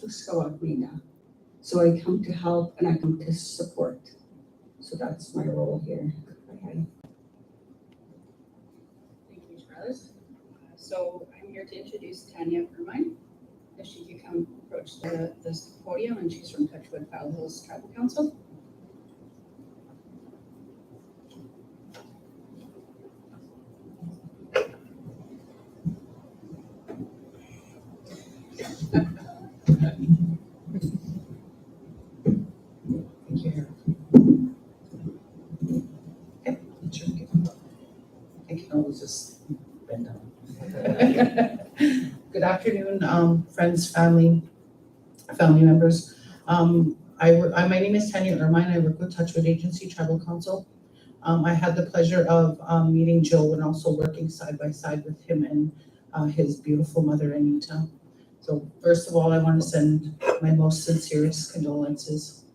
So I come to help and I come to support. So that's my role here. Thank you, Charles. So I'm here to introduce Tanya Ermine. If she could come approach this podium, and she's from Touchwood Fowl Hills Tribal Council. Thank you. Okay, sure. I can always just bend down. Good afternoon, friends, family members. My name is Tanya Ermine. I work with Touchwood Agency Tribal Council. I had the pleasure of meeting Joe and also working side by side with him and his beautiful mother, Anita. So first of all, I want to send my most sincerest condolences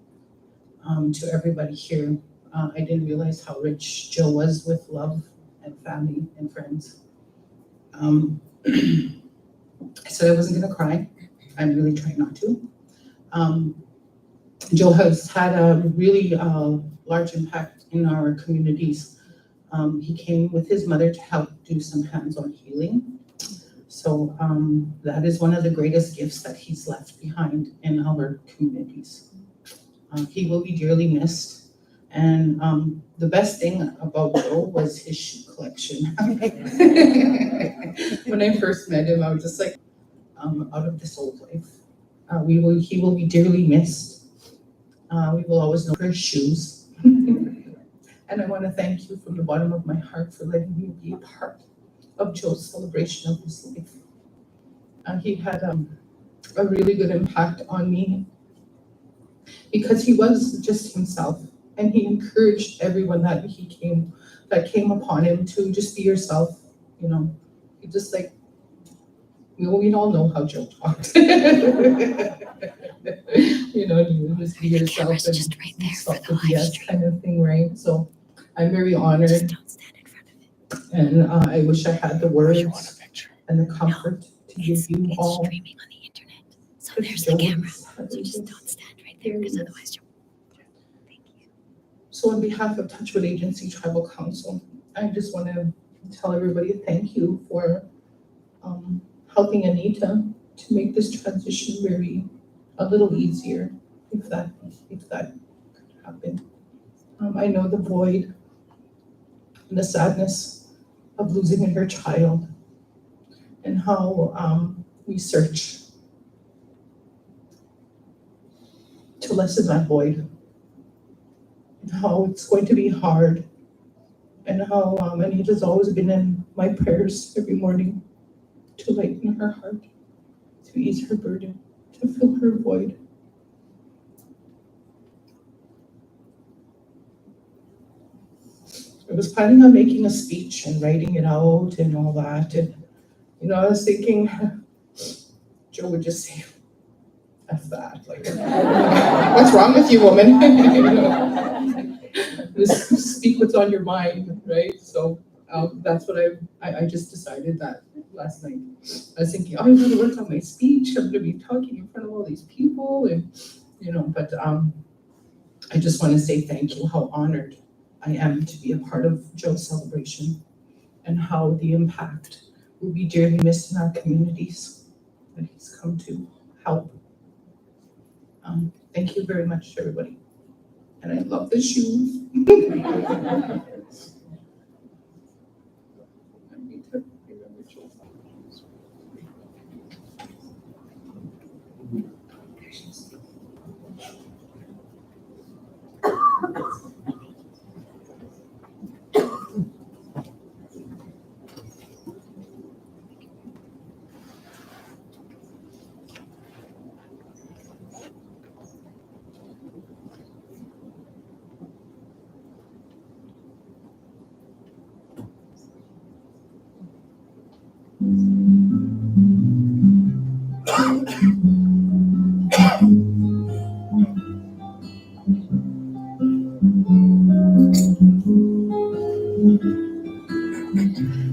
to everybody here. I didn't realize how rich Joe was with love and family and friends. I said I wasn't gonna cry. I'm really trying not to. Joe has had a really large impact in our communities. He came with his mother to help do some hands-on healing. So that is one of the greatest gifts that he's left behind in our communities. He will be dearly missed. And the best thing about Joe was his shoe collection. When I first met him, I was just like, out of this old life. He will be dearly missed. We will always know for his shoes. And I want to thank you from the bottom of my heart for letting me be a part of Joe's celebration of his life. He had a really good impact on me because he was just himself, and he encouraged everyone that came upon him to just be yourself. You know, he just like, we all know how Joe talked. You know, you just be yourself and just right there stop for the the live BS kind of thing, right? So I'm very honored, Just don't stand in front of it. and I wish I had the words and the comfort to give It's you all. streaming on the internet. So there's the camera. So just don't stand right there because otherwise you'll. Thank you. So on behalf of Touchwood Agency Tribal Council, I just want to tell everybody thank you for helping Anita to make this transition a little easier, if that could happen. I know the void and the sadness of losing her child, and how we search to lessen that void, and how it's going to be hard, and how Anita's always been in my prayers every morning to lighten her heart, to ease her burden, to fill her void. I was planning on making a speech and writing it out and all that, and I was thinking Joe would just say, "F that, like, what's wrong with you, woman?" Just speak what's on your mind, right? So that's what I just decided that last night. I was thinking, I'm gonna work on my speech, I'm gonna be talking in front of all these people, and but I just want to say thank you, how honored I am to be a part of Joe's celebration, and how the impact will be dearly missed in our communities that he's come to help. Thank you very much, everybody. And I love the shoes.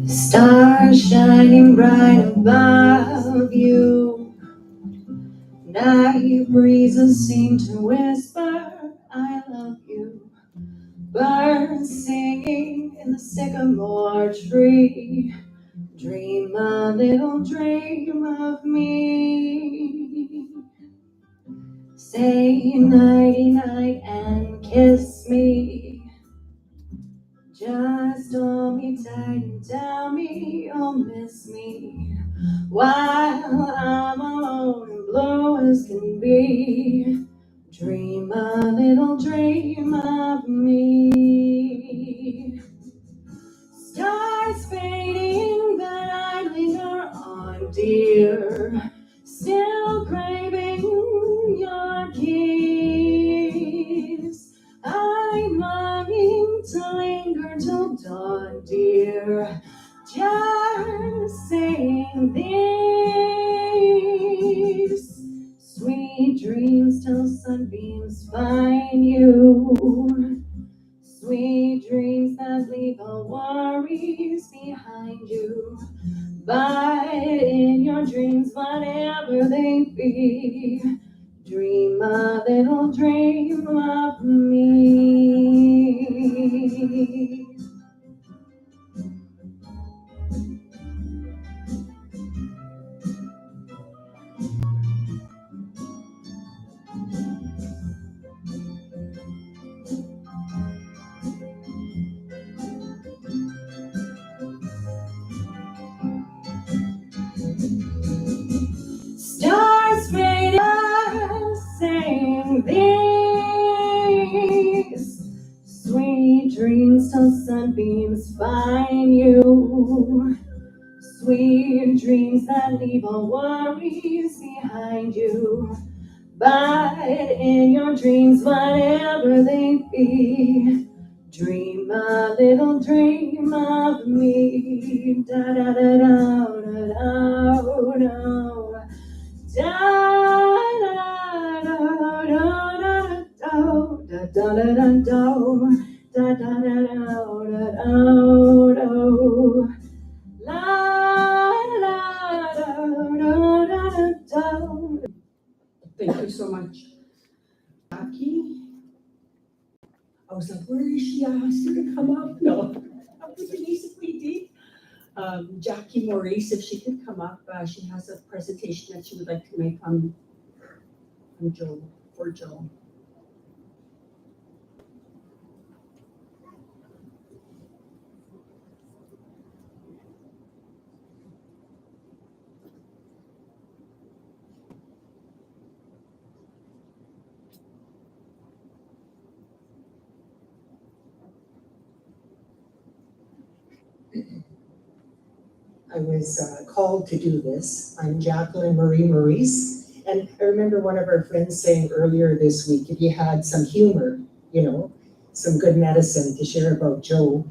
Stars shining bright above you, night night breezes seem to whisper, I love you. Birds singing in the sycamore tree. Dream a little dream of me. Say nighty night and kiss me. Just hold me tight and tell me you'll miss me while I'm alone and blue as can be. Dream a little dream of me. Stars fading, but I linger on, dear. Still craving your kiss. I'm longing to linger till dawn, dear. Just saying this. Sweet dreams till sunbeams find you. Sweet dreams that leave all worries behind you. But in your dreams, whatever they be, dream a little dream of me. Stars made us sing these sweet dreams till sunbeams find you. Sweet dreams that leave all worries behind you. But in your dreams, whatever they be, dream a little dream of me. Da da da da da da da. Da da da da da da da da da da da. Thank you so much. Jackie? I was like, where is she? I asked her to come up. No, that was basically deep. Jackie Maurice, if she could come up, she has a presentation that she would like to make on Joe, for Joe. I was called to do this. I'm Jacqueline Marie Maurice, and I remember one of our friends saying earlier this week, if you had some humor, some good medicine to share about Joe.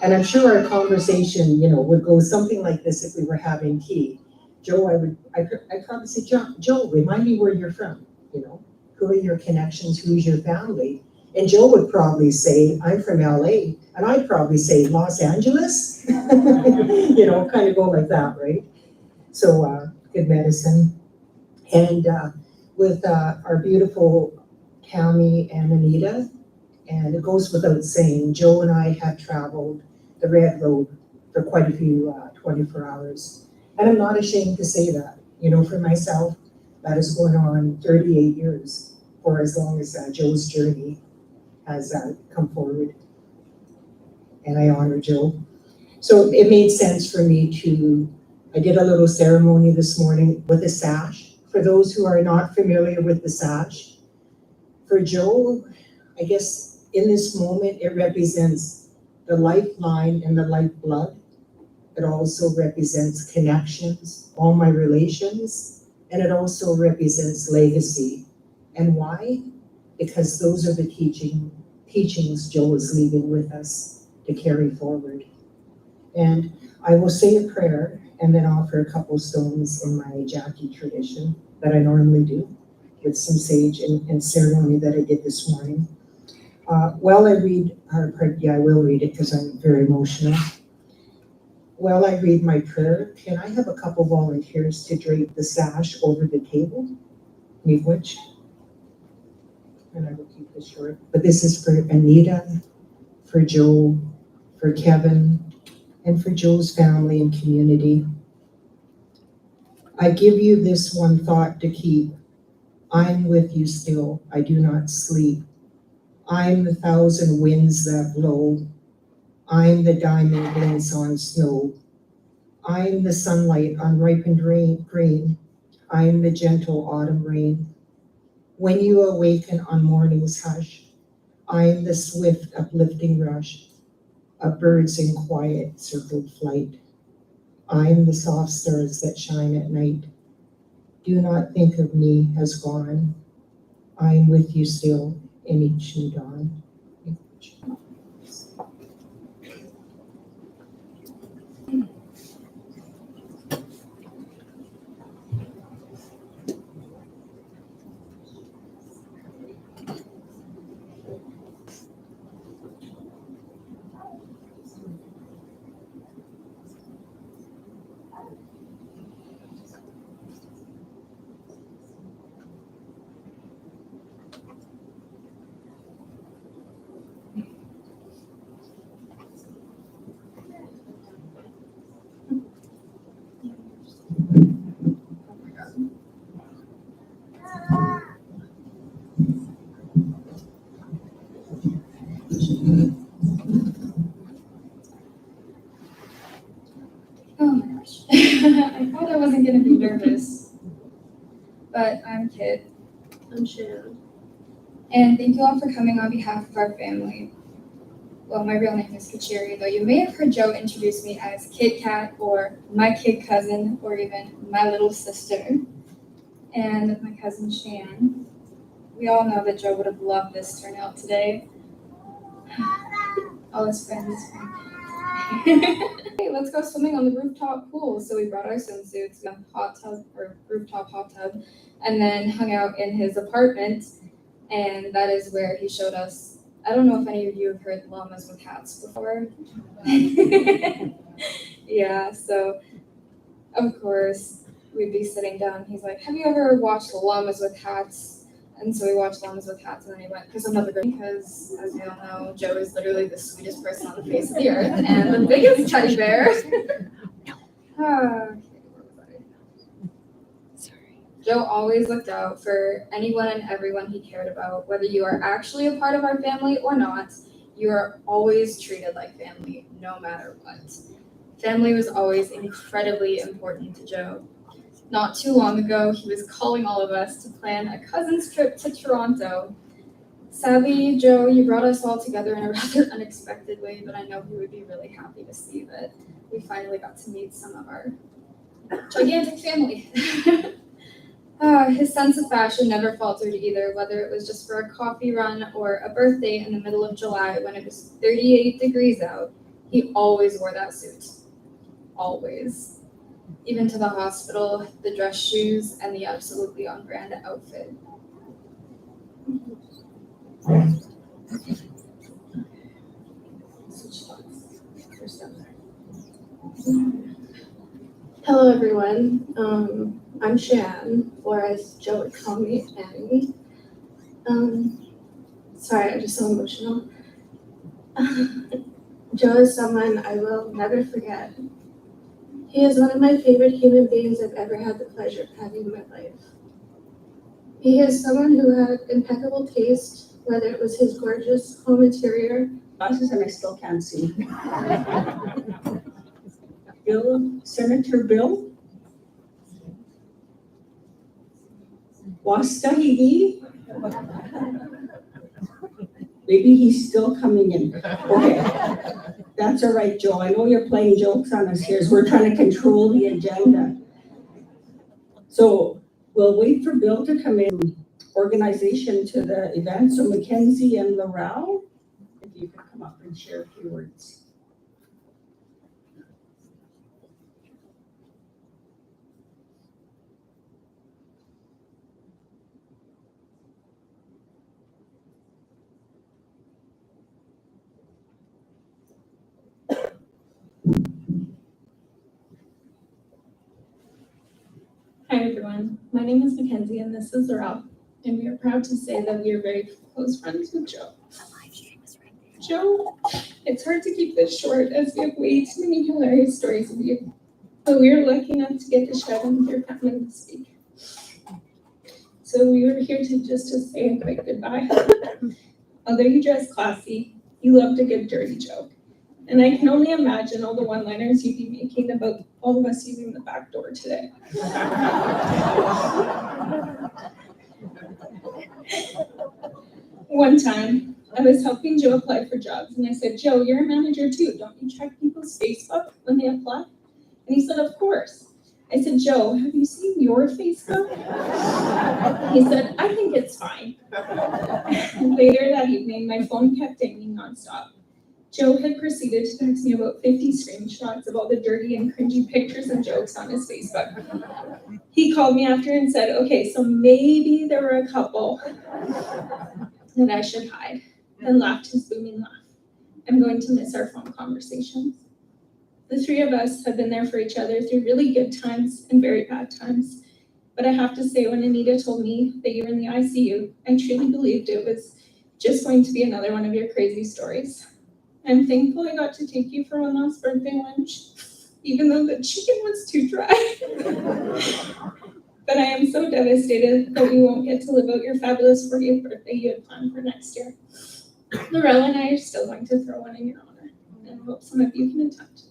And I'm sure our conversation, would go something like this if we were having tea. Joe, I'd probably say, Joe, remind me where you're from, who are your connections, who's your family? And Joe would probably say, I'm from LA. And I'd probably say, Los Angeles? Kind of go like that, right? So good medicine. And with our beautiful Tammy and Anita, and it goes without saying, Joe and I have traveled the Red Road for quite a few 24 hours. And I'm not ashamed to say that, for myself, that is going on 38 years, for as long as Joe's journey has come forward. And I honor Joe. So it made sense for me I did a little ceremony this morning with a sash. For those who are not familiar with the sash, for Joe, I guess in this moment, it represents the lifeline and the lifeblood. It also represents connections, all my relations, and it also represents legacy. And why? Because those are the teachings Joe is leaving with us to carry forward. And I will say a prayer and then offer a couple stones in my Jackie tradition that I normally do with some sage and ceremony that I did this morning. While I read, I will read it because I'm very emotional. While I read my prayer, can I have a couple volunteers to drape the sash over the table? Miigwech. And I will keep this short, but this is for Anita, for Joe, for Kevin, and for Joe's family and community. I give you this one thought to keep. I'm with you still, I do not sleep. I'm the thousand winds that blow. I'm the diamond glints on snow. I'm the sunlight on ripened green. I'm the gentle autumn rain. When you awaken on morning's hush, I'm the swift uplifting rush of birds in quiet circled flight. I'm the soft stars that shine at night. Do not think of me as gone. I'm with you still in each new dawn. Oh my gosh. I thought I wasn't gonna be nervous. But I'm Kit. I'm Shan. And thank you all for coming on behalf of our family. Well, my real name is Kachiri, though you may have heard Joe introduce me as Kit Kat or my kid cousin or even my little sister. And with my cousin Shan. We all know that Joe would have loved this turnout today. All his friends. Hey, let's go swimming on the rooftop pool. So we brought our swimsuits, a hot tub or rooftop hot tub, and then hung out in his apartment. And that is where he showed us. I don't know if any of you have heard llamas with hats before. Yeah, so of course we'd be sitting down. He's like, "Have you ever watched llamas with hats?" And so we watched Llamas with Hats, and then he went, because as we all know, Joe is literally the sweetest person on the face of the earth and the biggest teddy bear. Sorry. Joe always looked out for anyone and everyone he cared about. Whether you are actually a part of our family or not, you are always treated like family, no matter what. Family was always incredibly important to Joe. Not too long ago, he was calling all of us to plan a cousin's trip to Toronto. Sadly, Joe, you brought us all together in a rather unexpected way, but I know he would be really happy to see that we finally got to meet some of our gigantic family. His sense of fashion never faltered either, whether it was just for a coffee run or a birthday in the middle of July when it was 38 degrees out. He always wore that suit. Always. Even to the hospital, the dress shoes, and the absolutely on-brand outfit. Hello, everyone. I'm Shan, or as Joe would call me, Annie. Sorry, I'm just so emotional. Joe is someone I will never forget. He is one of my favorite human beings I've ever had the pleasure of having in my life. He is someone who had impeccable taste, whether it was his gorgeous home interior. Glasses and I still can't see. Bill, Senator Bill? Wastahigi? Maybe he's still coming in. Okay. That's all right, Joe. I know you're playing jokes on us here as we're trying to control the agenda. So we'll wait for Bill to come in. Organization to the event. So Mackenzie and Laurel, if you could come up and share a few words. Hi everyone, My name is Mackenzie and this is Ralph, and we are proud to say that we are very close friends with Joe. Joe, it's hard to keep this short as we have way too many hilarious stories of you, but we are lucky enough to get to share them with your family this week. So we were here to say a quick goodbye. Although you dress classy, you loved a good dirty joke. And I can only imagine all the one-liners you'd be making about all of us using the back door today. One time, I was helping Joe apply for jobs, and I said, Joe, you're a manager too. Don't you check people's Facebook when they apply? And he said, of course. I said, Joe, have you seen your Facebook? He said, I think it's fine. Later that evening, my phone kept dinging nonstop. Joe had proceeded to text me about 50 screenshots of all the dirty and cringy pictures and jokes on his Facebook. He called me after and said, okay, so maybe there were a couple that I should hide, and laughed his booming laugh. I'm going to miss our phone conversations. The three of us have been there for each other through really good times and very bad times. But I have to say, when Anita told me that you were in the ICU, I truly believed it was just going to be another one of your crazy stories. I'm thankful I got to take you for one last birthday lunch, even though the chicken was too dry. But I am so devastated that we won't get to live out your fabulous 40th birthday you had planned for next year. Lorella and I are still going to throw one in your honor, and I hope some of you can attend.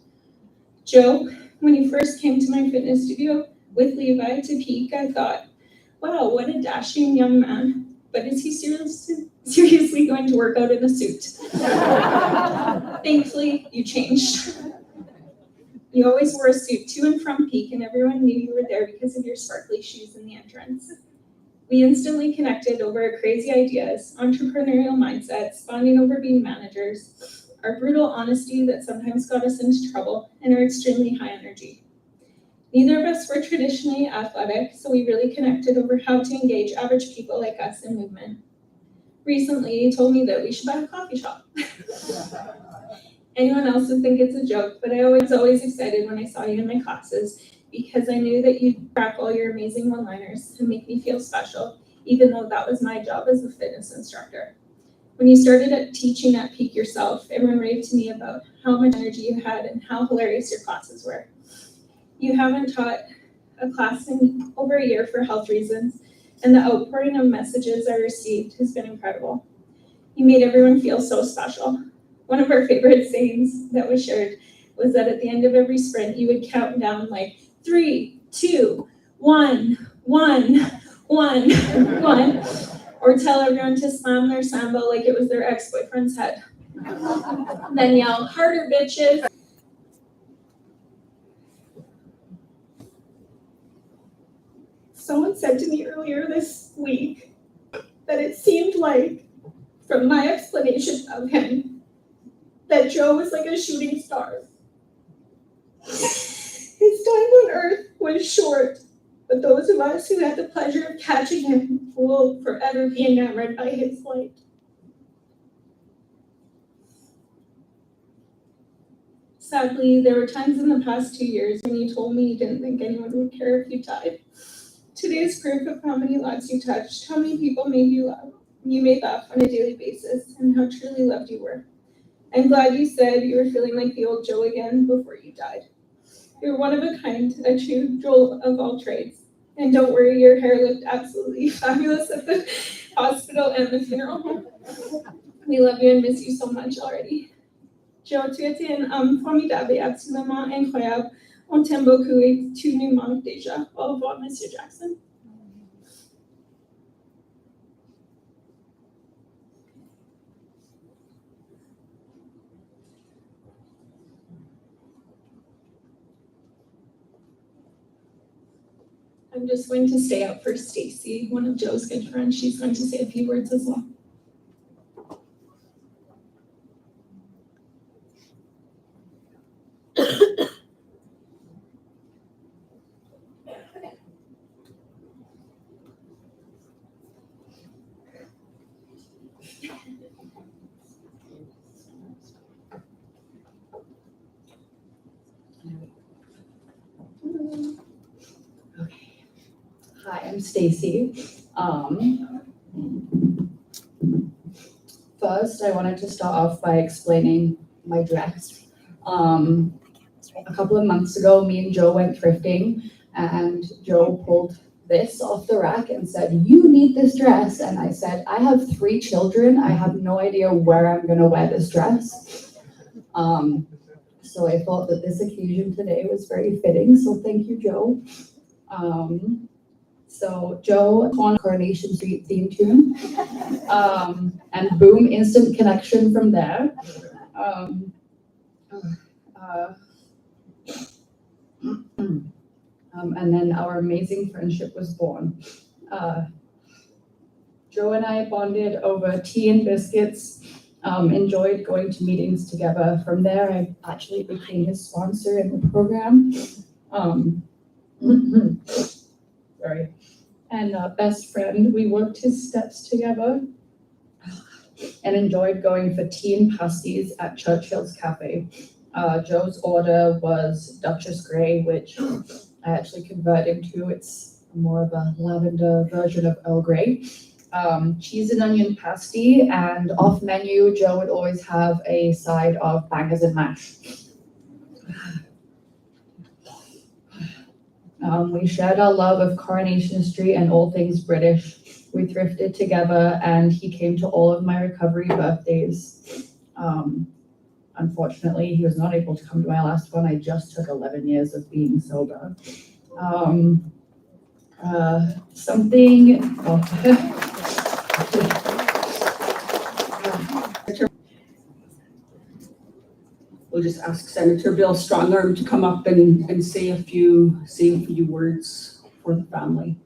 Joe, when you first came to my fitness studio with Levi to peak, I thought, wow, what a dashing young man. But is he seriously going to work out in a suit? Thankfully, you changed. You always wore a suit to and from peak, and everyone knew you were there because of your sparkly shoes in the entrance. We instantly connected over crazy ideas, entrepreneurial mindsets, bonding over being managers, our brutal honesty that sometimes got us into trouble, and our extremely high energy. Neither of us were traditionally athletic, so we really connected over how to engage average people like us in movement. Recently, you told me that we should buy a coffee shop. Anyone else would think it's a joke, but I was always excited when I saw you in my classes because I knew that you'd crack all your amazing one-liners and make me feel special, even though that was my job as a fitness instructor. When you started teaching at Peak yourself, everyone raved to me about how much energy you had and how hilarious your classes were. You haven't taught a class in over a year for health reasons, and the outpouring of messages I received has been incredible. You made everyone feel so special. One of our favorite sayings that was shared was that at the end of every sprint, you would count down like 3, 2, 1, 1, 1, 1, or tell everyone to slam their samba like it was their ex-boyfriend's head. Then yell, harder bitches. Someone said to me earlier this week that it seemed like, from my explanation of him, that Joe was like a shooting star. His time on Earth was short, but those of us who had the pleasure of catching him will forever be enamored by his light. Sadly, there were times in the past 2 years when you told me you didn't think anyone would care if you died. Today is proof of how many lives you touched, how many people you made laugh on a daily basis, and how truly loved you were. I'm glad you said you were feeling like the old Joe again before you died. You're one of a kind, a true Joel of all trades. And don't worry, your hair looked absolutely fabulous at the hospital and the funeral home. We love you and miss you so much already. Joe, tu étais un homme formidable et absolument incroyable. On t'aime beaucoup et tu nous manques déjà. Au revoir, Monsieur Jackson. I'm just going to stay up for Stacy, one of Joe's good friends. She's going to say a few words as well. Hi, I'm Stacy. First, I wanted to start off by explaining my dress. A couple of months ago, me and Joe went thrifting, and Joe pulled this off the rack and said, "You need this dress." And I said, "I have 3 children. I have no idea where I'm gonna wear this dress." So I thought that this occasion today was very fitting, so thank you, Joe. So Joe on Coronation Street theme tune, and boom, instant connection from there. And then our amazing friendship was born. Joe and I bonded over tea and biscuits, enjoyed going to meetings together. From there, I actually became his sponsor in the program. Sorry. And best friend, we worked his steps together and enjoyed going for tea and pasties at Churchill's Cafe. Joe's order was Duchess Grey, which I actually converted into. It's more of a lavender version of Earl Grey. Cheese and onion pasty, and off menu, Joe would always have a side of bangers and mash. We shared our love of Coronation Street and all things British. We thrifted together, and he came to all of my recovery birthdays. Unfortunately, he was not able to come to my last one. I just took 11 years of being sober. We'll just ask Senator Bill Strongarm to come up and say a few words for the family.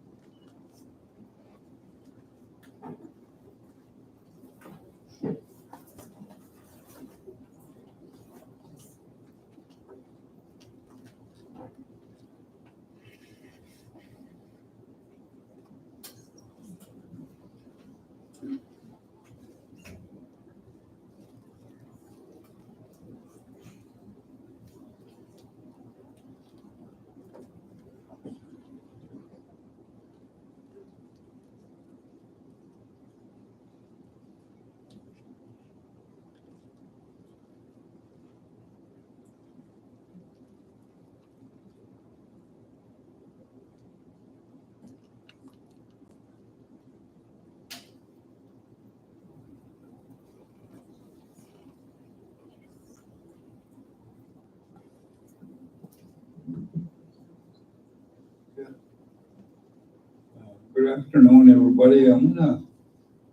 Good afternoon, everybody.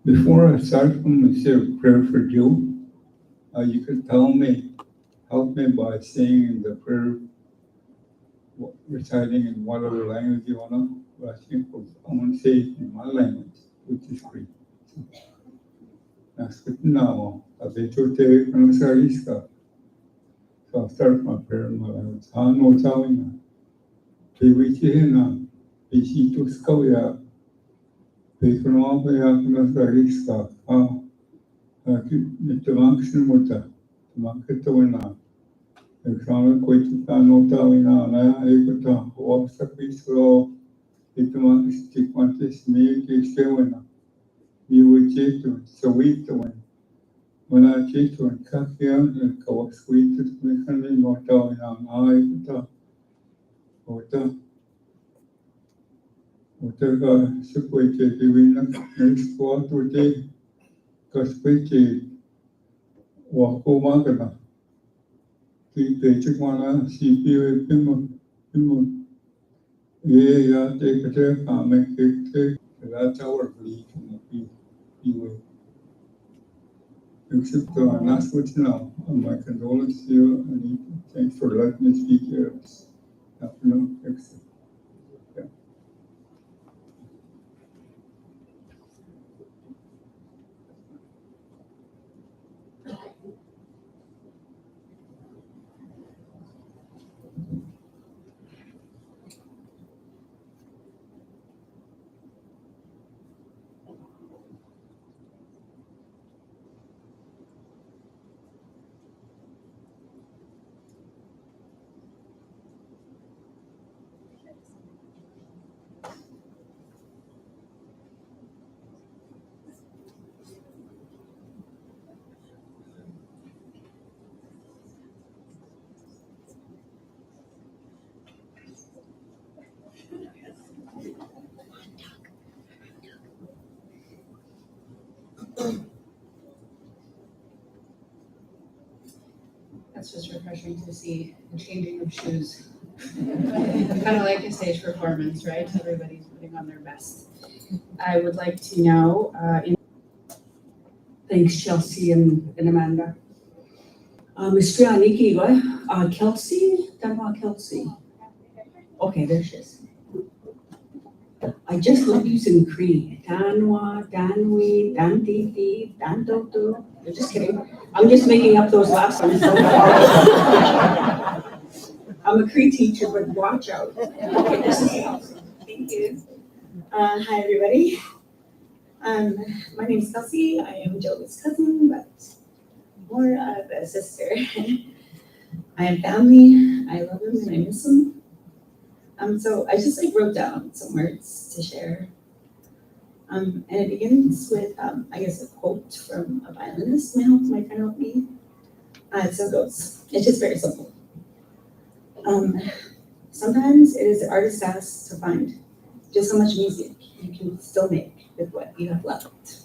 Before I start, I'm gonna say a prayer for Joe. You could help me by saying the prayer, reciting in whatever language you wanna. But I want to say it in my language, which is Greek. So I'll start my prayer in my language. Examen coitita notavina na ekota obstaculo itama stiquantes me que estewena mi wichetu sawito wana chetu kakia kawasquito mekani notavina na ekota ota sequete divina nesquato de caspete wakomagana Mana CPU Pimo ya take that's our belief in the except last week now. My condolences to you and thanks for letting me speak here this afternoon. Yeah. That's just refreshing to see the changing of shoes. Kind of like a stage performance, right? Everybody's putting on their best. I would like to now, Thanks, Chelsea and Amanda. Miss Trianiki, what? Kelsey? Kelsey. Okay, there she is. I just love using Cree. Danwa, Danwi, Danditi, Dandoto. I'm just kidding. I'm just making up those last ones. I'm a Cree teacher, but watch out. Okay, this is Kelsey. Thank you. Hi, everybody. My name is Kelsey. I am Joe's cousin, but more of a sister. I am family. I love him and I miss him. So I just wrote down some words to share. And it begins with, I guess, a quote from a violinist my friend helped me. So it goes, it's just very simple. Sometimes it is the artist's task to find just how much music you can still make with what you have left.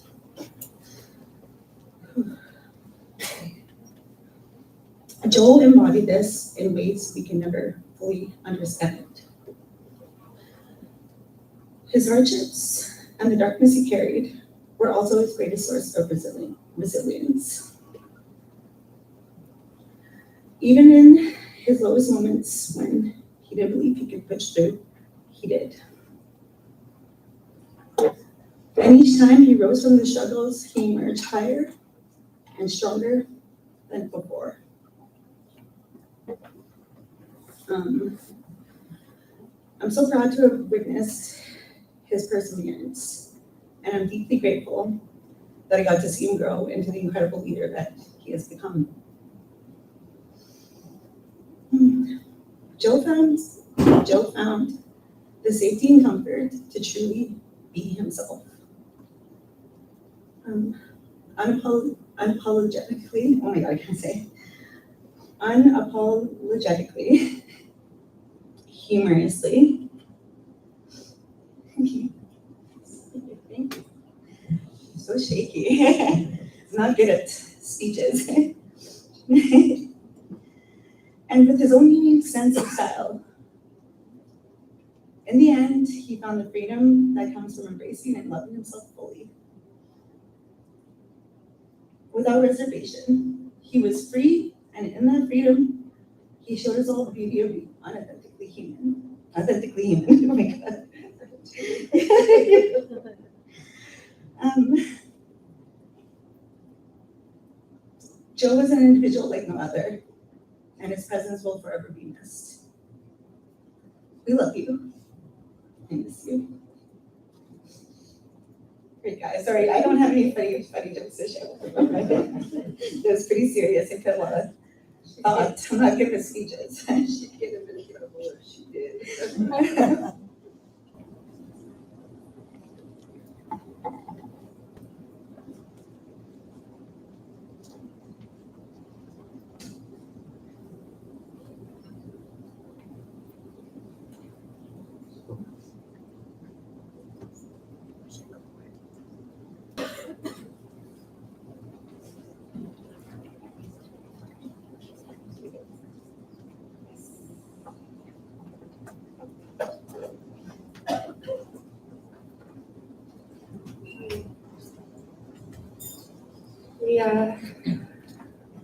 Joel embodied this in ways we can never fully understand. His hardships and the darkness he carried were also his greatest source of resilience. Even in his lowest moments when he didn't believe he could push through, he did. And each time he rose from the struggles, he emerged higher and stronger than before. I'm so proud to have witnessed his perseverance, and I'm deeply grateful that I got to see him grow into the incredible leader that he has become. Joe found the safety and comfort to truly be himself. Unapologetically, oh my God, I can't say. Unapologetically, humorously, so shaky. I'm not good at speeches. And with his own unique sense of style. In the end, he found the freedom that comes from embracing and loving himself fully. Without reservation, he was free, and in that freedom, he showed us all the beauty of being unauthentically human. Authentically human, oh my God. Joe was an individual like no other, and his presence will forever be missed. We love you. I miss you. Great guys. Sorry, I don't have any funny jokes to share. It was pretty serious. I put a lot of thought. I'm not good with speeches. She did a really good work. She did.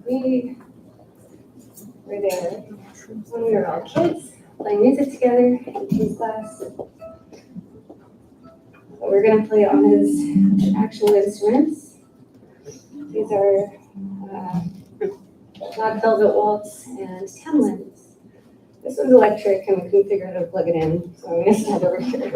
We were there when we were all kids, playing music together in his class. But we're gonna play on his actual instruments. These are Black Velvet Waltz and Tamlins. This one's electric and we couldn't figure out how to plug it in, so I'm gonna stand over here.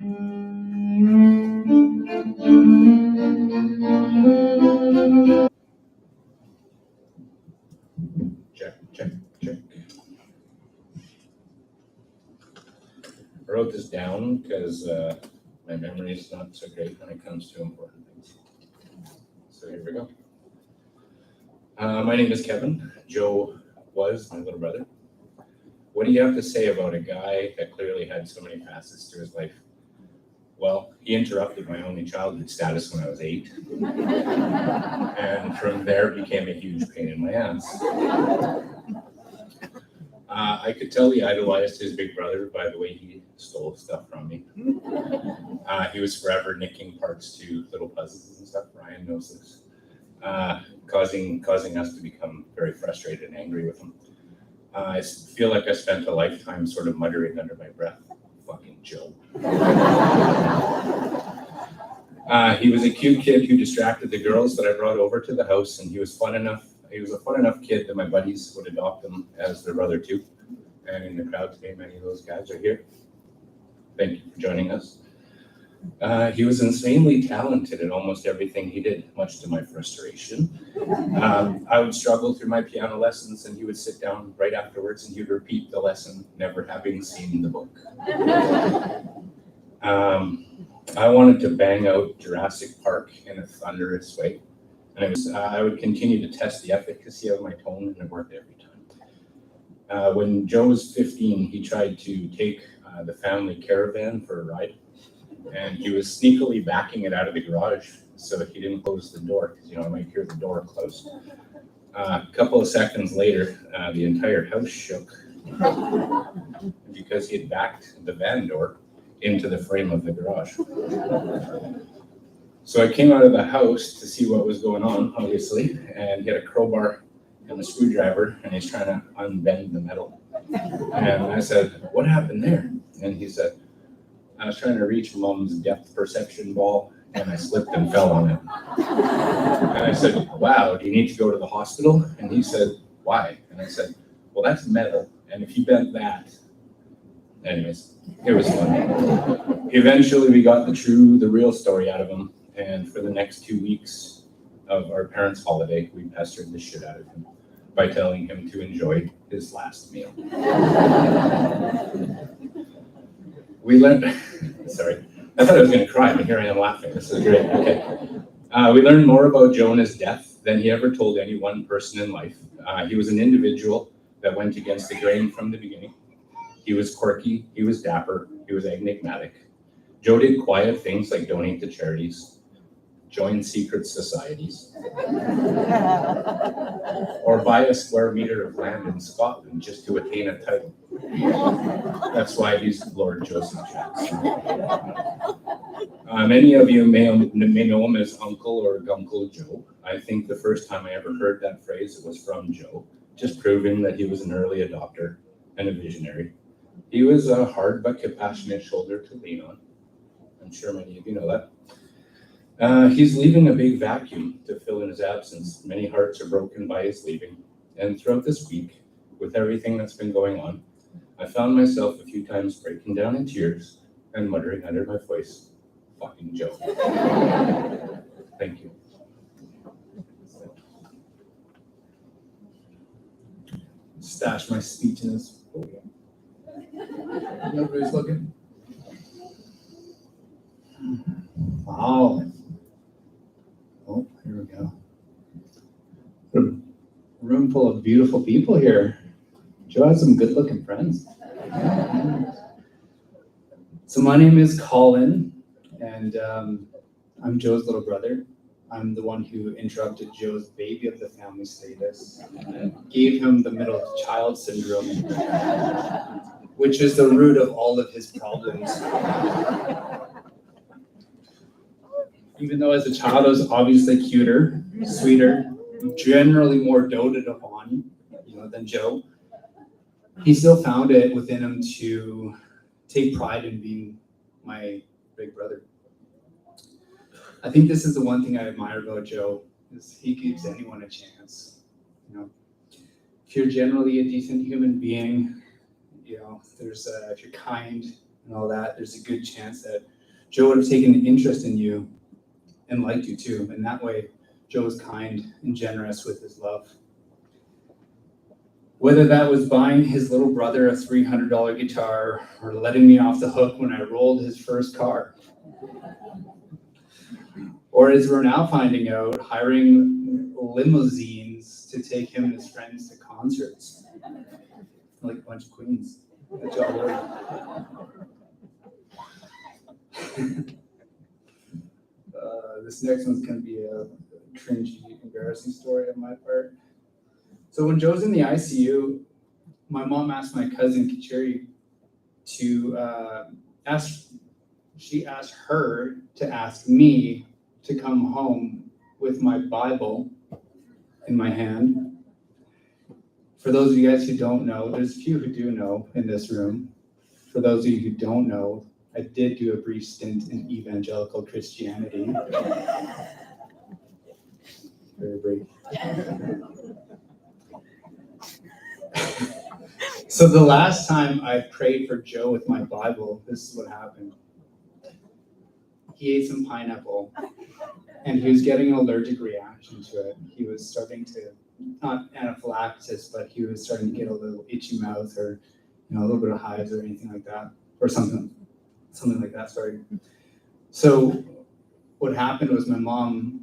Check, check, check. I wrote this down because my memory is not so great when it comes to important things. So here we go. My name is Kevin. Joe was my little brother. What do you have to say about a guy that clearly had so many facets to his life? Well, he interrupted my only childhood status when I was 8. And from there became a huge pain in my ass. I could tell he idolized his big brother by the way he stole stuff from me. He was forever nicking parts to little puzzles and stuff. Ryan knows this. Causing us to become very frustrated and angry with him. I feel like I spent a lifetime sort of muttering under my breath, fucking Joe. He was a cute kid who distracted the girls that I brought over to the house, and he was a fun enough kid that my buddies would adopt him as their brother too. And in the crowd today, many of those guys are here. Thank you for joining us. He was insanely talented in almost everything he did, much to my frustration. I would struggle through my piano lessons, and he would sit down right afterwards and he would repeat the lesson, never having seen the book. I wanted to bang out Jurassic Park in a thunderous way, and I would continue to test the efficacy of my tone, and it worked every time. When Joe was 15, he tried to take the family caravan for a ride. And he was sneakily backing it out of the garage so he didn't close the door, because I might hear the door close. A couple of seconds later, the entire house shook because he had backed the van door into the frame of the garage. So I came out of the house to see what was going on, obviously, and he had a crowbar and a screwdriver, and he's trying to unbend the metal. And I said, "What happened there?" And he said, "I was trying to reach Mom's depth perception ball, and I slipped and fell on it." And I said, "Wow, do you need to go to the hospital?" And he said, "Why?" And I said, "Well, that's metal, and if you bent that..." Anyways, it was fun. Eventually, we got the real story out of him, and for the next 2 weeks of our parents' holiday, we pestered the shit out of him by telling him to enjoy his last meal. We learned, sorry, I thought I was going to cry, but here I am laughing. This is great. Okay. We learned more about Joe and his death than he ever told any one person in life. He was an individual that went against the grain from the beginning. He was quirky, he was dapper, he was enigmatic. Joe did quiet things like donate to charities, join secret societies, or buy a square meter of land in Scotland just to attain a title. That's why he's Lord Joseph Jackson. Many of you may know him as Uncle or Gunkle Joe. I think the first time I ever heard that phrase, it was from Joe, just proving that he was an early adopter and a visionary. He was a hard but compassionate shoulder to lean on. I'm sure many of you know that. He's leaving a big vacuum to fill in his absence. Many hearts are broken by his leaving. And throughout this week, with everything that's been going on, I found myself a few times breaking down in tears and muttering under my voice, "Fucking Joe." Thank you. Stash my speech in this. Nobody's looking. Wow. Oh, here we go. A room full of beautiful people here. Joe has some good-looking friends. So my name is Colin, and I'm Joe's little brother. I'm the one who interrupted Joe's baby of the family status and gave him the middle child syndrome, which is the root of all of his problems. Even though as a child I was obviously cuter, sweeter, generally more doted upon, than Joe, he still found it within him to take pride in being my big brother. I think this is the one thing I admire about Joe, is he gives anyone a chance. If you're generally a decent human being, if you're kind, and all that, there's a good chance that Joe would have taken an interest in you and liked you too. And that way, Joe was kind and generous with his love. Whether that was buying his little brother a $300 guitar or letting me off the hook when I rolled his first car. Or as we're now finding out, hiring limousines to take him and his friends to concerts. Like a bunch of queens. That's all right. This next one's going to be a cringy, embarrassing story on my part. So when Joe's in the ICU, my mom asked my cousin Kichiri to she asked her to ask me to come home with my Bible in my hand. For those of you guys who don't know, there's a few who do know in this room. For those of you who don't know, I did do a brief stint in evangelical Christianity. Very brief. So the last time I prayed for Joe with my Bible, this is what happened. He ate some pineapple, and he was getting an allergic reaction to it. He was starting to, not anaphylaxis, but he was starting to get a little itchy mouth, or a little bit of hives or anything like that, or something like that, sorry. So what happened was my mom,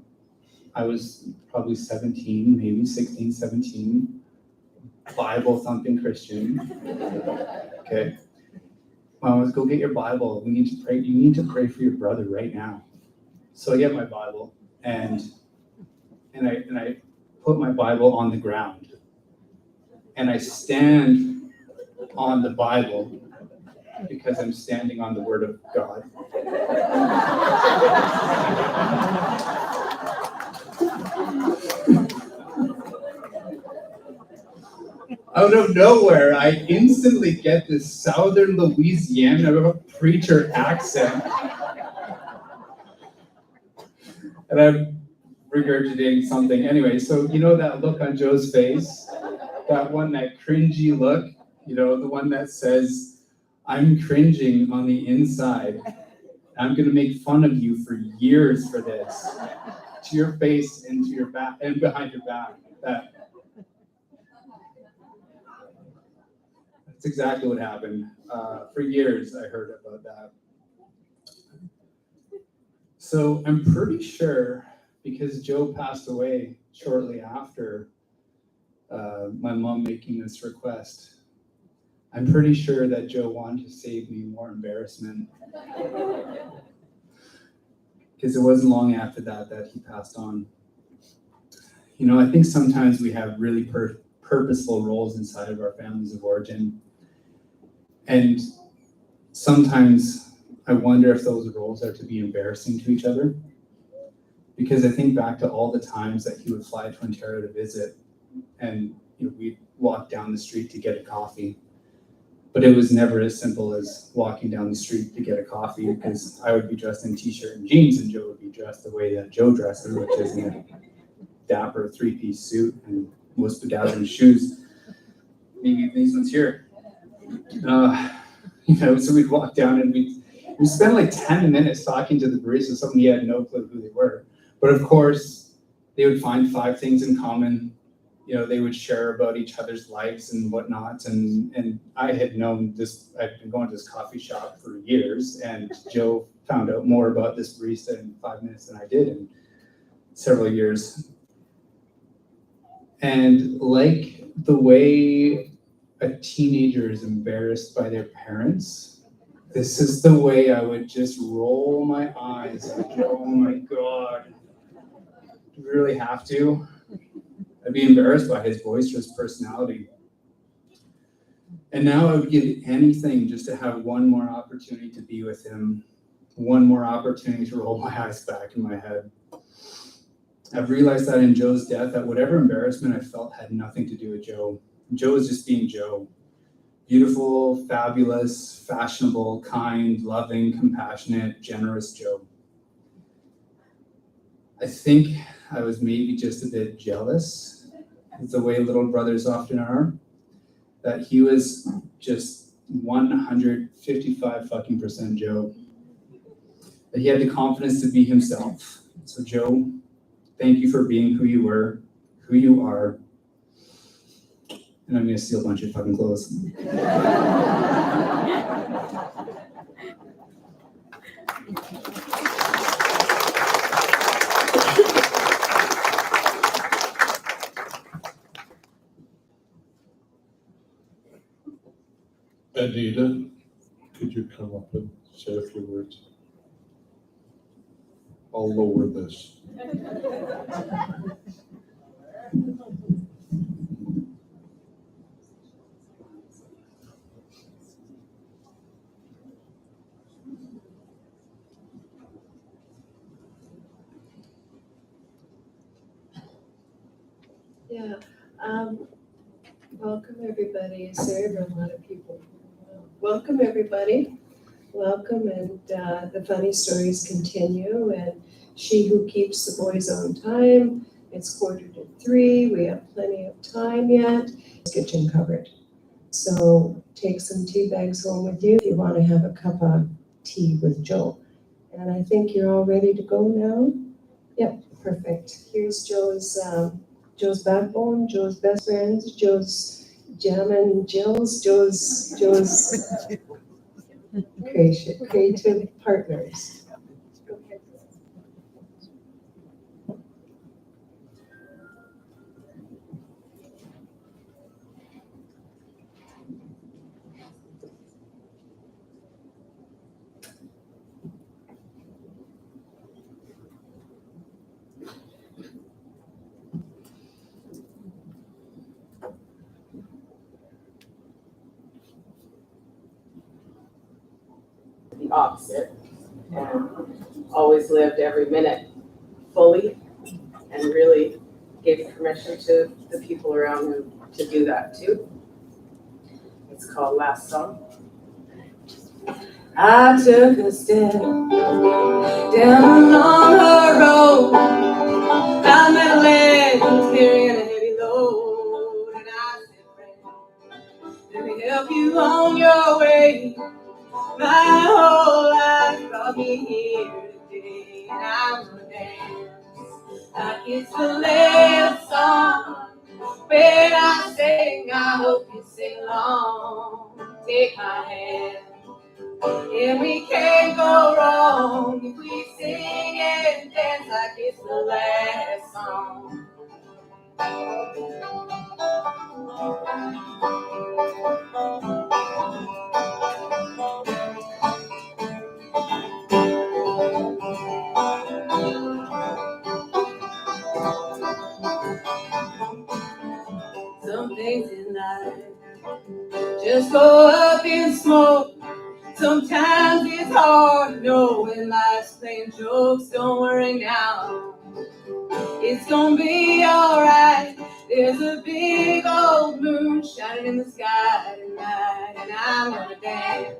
I was probably 17, maybe 16, 17, Bible thumping Christian. Okay. Mom was, go get your Bible. We need to pray. You need to pray for your brother right now. So I get my Bible and I put my Bible on the ground. And I stand on the Bible because I'm standing on the Word of God. Out of nowhere, I instantly get this Southern Louisiana preacher accent. And I'm regurgitating something. Anyway, so you know that look on Joe's face? That cringy look? The one that says, I'm cringing on the inside. I'm going to make fun of you for years for this. To your face and to your back and behind your back. That's exactly what happened. For years, I heard about that. So I'm pretty sure, because Joe passed away shortly after my mom making this request, I'm pretty sure that Joe wanted to save me more embarrassment. Because it wasn't long after that he passed on. I think sometimes we have really purposeful roles inside of our families of origin. And sometimes I wonder if those roles are to be embarrassing to each other. Because I think back to all the times that he would fly to Ontario to visit, and we'd walk down the street to get a coffee. But it was never as simple as walking down the street to get a coffee, because I would be dressed in t-shirt and jeans, and Joe would be dressed the way that Joe dresses, which is in a dapper three-piece suit and most bedazzled shoes. Maybe these ones here. So we'd walk down and we'd spend like 10 minutes talking to the barista, something he had no clue who they were. But of course, they would find 5 things in common. They would share about each other's lives and whatnot. And I had known this, I'd been going to this coffee shop for years, and Joe found out more about this barista in 5 minutes than I did in several years. And like the way a teenager is embarrassed by their parents, this is the way I would just roll my eyes like, oh my God, do we really have to? I'd be embarrassed by his boisterous personality. And now I would give anything just to have one more opportunity to be with him, one more opportunity to roll my eyes back in my head. I've realized that in Joe's death, that whatever embarrassment I felt had nothing to do with Joe. Joe was just being Joe. Beautiful, fabulous, fashionable, kind, loving, compassionate, generous Joe. I think I was maybe just a bit jealous, the way little brothers often are, that he was just 155 fucking % Joe. That he had the confidence to be himself. So Joe, thank you for being who you were, who you are. And I'm gonna steal a bunch of fucking clothes. Anita, could you come up and say a few words? I'll lower this. Yeah, welcome everybody. Sorry for a lot of people. Welcome everybody. Welcome, and the funny stories continue. And she who keeps the boys on time. It's 2:45. We have plenty of time yet. Kitchen covered. So take some tea bags home with you if you want to have a cup of tea with Joe. And I think you're all ready to go now. Yep, perfect. Here's Joe's backbone, Joe's best friends, Joe's jammin' Jills, Joe's creative partners. The opposite, and always lived every minute fully, and really gave permission to the people around him to do that too. It's called Last Song. I took a step down along her road, found that land was carrying a heavy load, and I said, friend, let me help you on your way. My whole life brought me here today, and I'm gonna dance like it's the last song. When I sing, I hope you sing along. Take my hand, and we can't go wrong if we sing and dance like it's the last song. Some things in life just go up in smoke. Sometimes it's hard to know when life's playing jokes. Don't worry now, it's gonna be alright. There's a big old moon shining in the sky tonight, and I'm gonna dance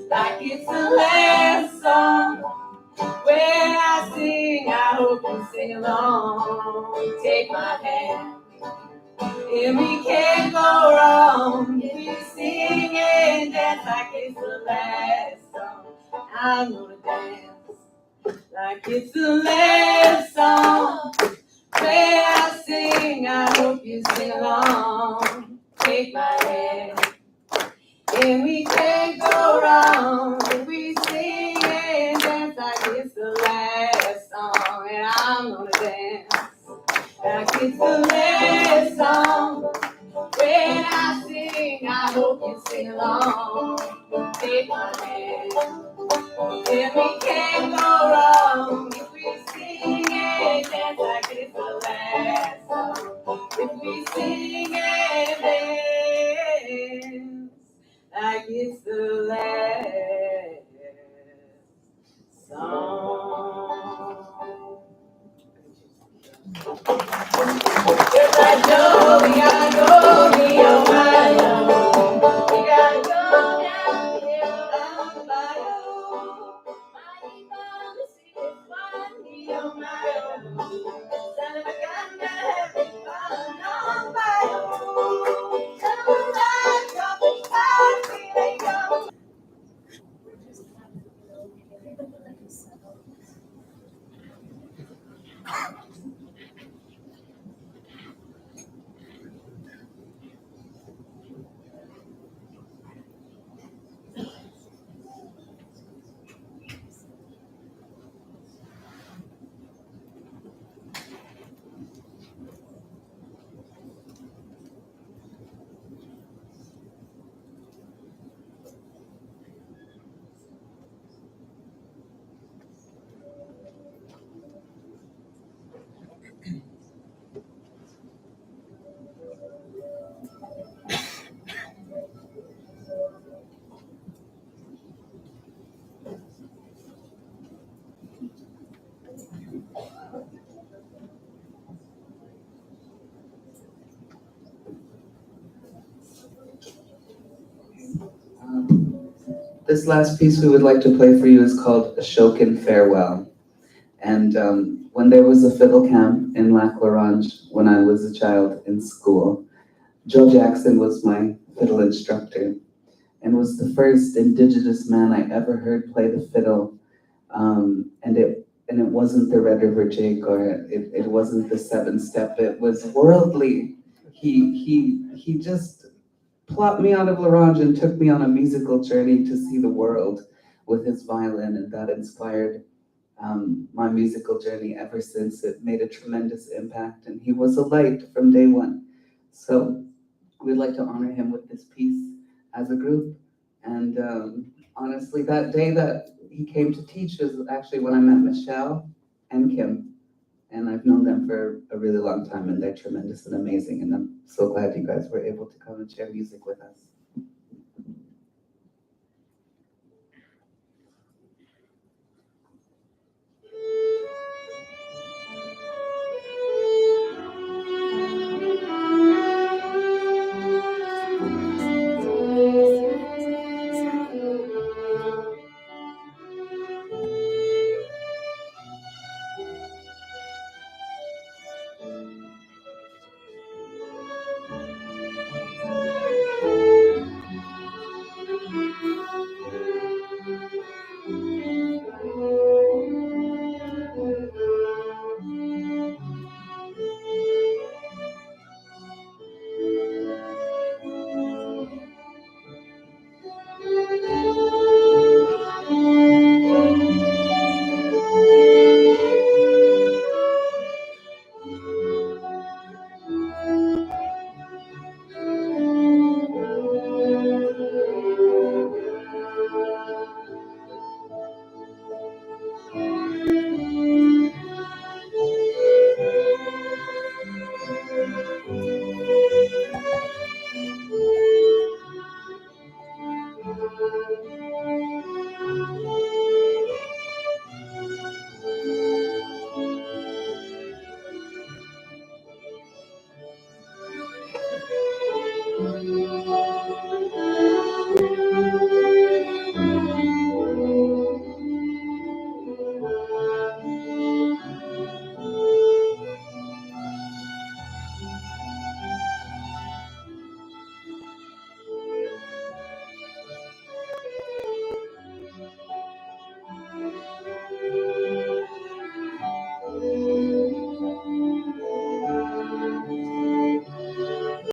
like it's the last song. When I sing, I hope you sing along. Take my hand, and we can't go wrong if we sing and dance like it's the last song. I'm gonna dance like it's the last song. When I sing, I hope you sing along. Take my hand, and we can't go wrong if we sing and dance like it's the last song. And I'm gonna dance like it's the last song. When I sing, I hope you sing along. Take my hand, and we can't go wrong if we sing and dance like it's the last song. If we sing and dance like it's the last song. Just like Joe, we gotta go be on my own. We gotta go down here on the bayou. Mighty mama, see this one, be on my own. Son of a gun, having fun on my own. Come alive, dropping fast, feeling This last piece we would like to play for you is called Shoken Farewell. And when there was a fiddle camp in Lac La Ronge when I was a child in school, Joe Jackson was my fiddle instructor and was the first Indigenous man I ever heard play the fiddle. And it wasn't the Red River Jig, or it wasn't the 7-step, it was worldly. He just plopped me out of La Ronge and took me on a musical journey to see the world with his violin, and that inspired my musical journey ever since. It made a tremendous impact, and he was a light from day one. So we'd like to honor him with this piece as a group. And honestly, that day that he came to teach is actually when I met Michelle and Kim. And I've known them for a really long time, and they're tremendous and amazing. And I'm so glad you guys were able to come and share music with us.